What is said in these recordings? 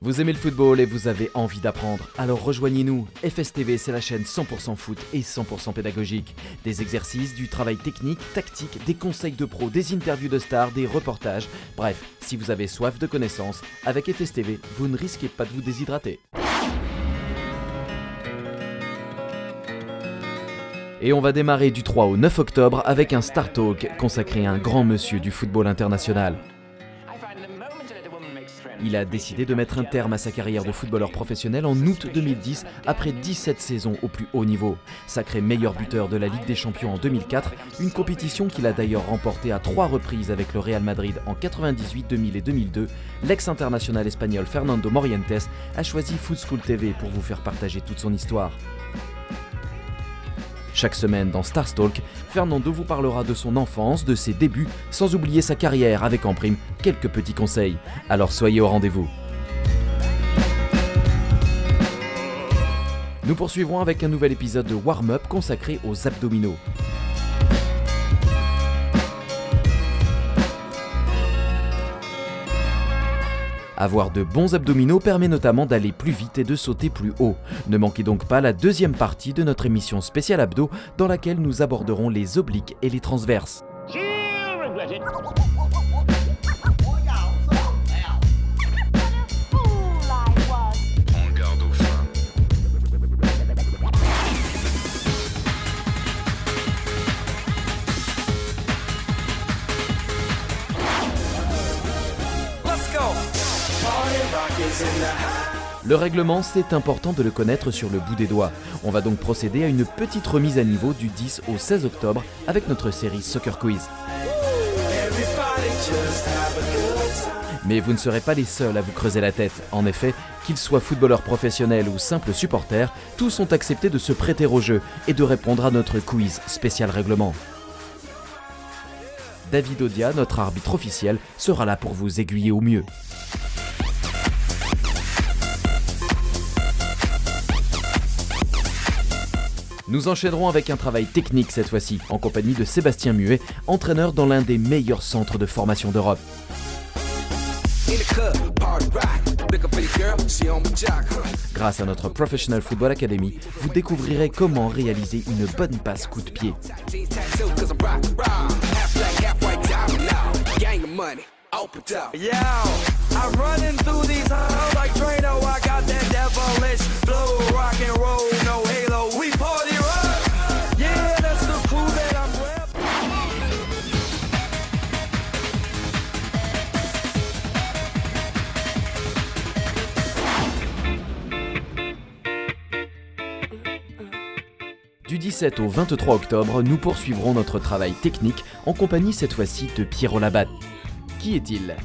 Vous aimez le football et vous avez envie d'apprendre, alors rejoignez-nous. FSTV, c'est la chaîne 100% foot et 100% pédagogique. Des exercices, du travail technique, tactique, des conseils de pros, des interviews de stars, des reportages. Bref, si vous avez soif de connaissances, avec FSTV, vous ne risquez pas de vous déshydrater. Et on va démarrer du 3 au 9 octobre avec un Star Talk consacré à un grand monsieur du football international. Il a décidé de mettre un terme à sa carrière de footballeur professionnel en août 2010 après 17 saisons au plus haut niveau. Sacré meilleur buteur de la Ligue des Champions en 2004, une compétition qu'il a d'ailleurs remportée à 3 reprises avec le Real Madrid en 98, 2000 et 2002, l'ex-international espagnol Fernando Morientes a choisi Footschool TV pour vous faire partager toute son histoire. Chaque semaine dans Star Talk, Fernando vous parlera de son enfance, de ses débuts, sans oublier sa carrière avec en prime quelques petits conseils. Alors soyez au rendez-vous. Nous poursuivrons avec un nouvel épisode de Warm-Up consacré aux abdominaux. Avoir de bons abdominaux permet notamment d'aller plus vite et de sauter plus haut. Ne manquez donc pas la deuxième partie de notre émission spéciale abdos dans laquelle nous aborderons les obliques et les transverses. Le règlement, c'est important de le connaître sur le bout des doigts. On va donc procéder à une petite remise à niveau du 10 au 16 octobre avec notre série Soccer Quiz. Mais vous ne serez pas les seuls à vous creuser la tête. En effet, qu'ils soient footballeurs professionnels ou simples supporters, tous ont accepté de se prêter au jeu et de répondre à notre quiz spécial règlement. David Odia, notre arbitre officiel, sera là pour vous aiguiller au mieux. Nous enchaînerons avec un travail technique cette fois-ci, en compagnie de Sébastien Muet, entraîneur dans l'un des meilleurs centres de formation d'Europe. Grâce à notre Professional Football Academy, vous découvrirez comment réaliser une bonne passe coup de pied. Du 17 au 23 octobre, nous poursuivrons notre travail technique en compagnie cette fois-ci de Piero Labatte. Qui est-il ?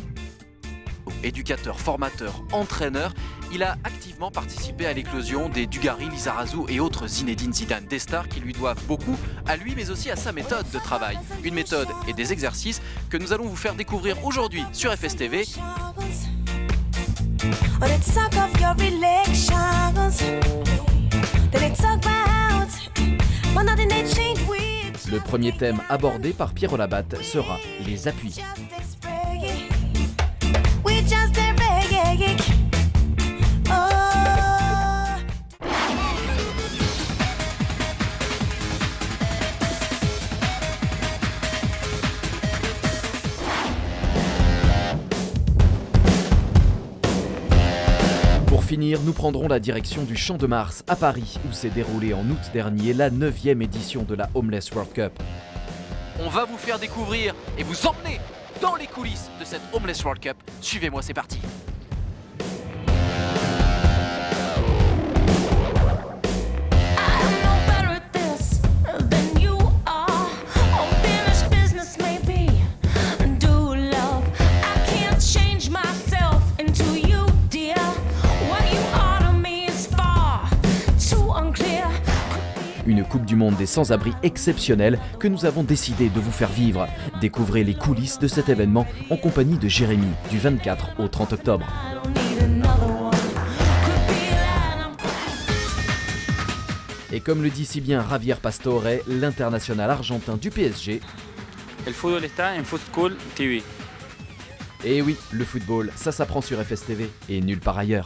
Éducateur, formateur, entraîneur, il a activement participé à l'éclosion des Dugarry, Lizarazu et autres Zinedine Zidane, des stars qui lui doivent beaucoup à lui mais aussi à sa méthode de travail. Une méthode et des exercices que nous allons vous faire découvrir aujourd'hui sur FSTV. Le premier thème abordé par Piero Labatte sera les appuis. Pour finir, nous prendrons la direction du Champ de Mars à Paris, où s'est déroulée en août dernier la 9e édition de la Homeless World Cup. On va vous faire découvrir et vous emmener dans les coulisses de cette Homeless World Cup. Suivez-moi, c'est parti. Une Coupe du Monde des sans-abri exceptionnelle que nous avons décidé de vous faire vivre. Découvrez les coulisses de cet événement en compagnie de Jérémy du 24 au 30 octobre. Et comme le dit si bien Javier Pastore, l'international argentin du PSG, El fútbol está en Footschool TV. Et oui, le football, ça s'apprend sur FSTV et nulle part ailleurs.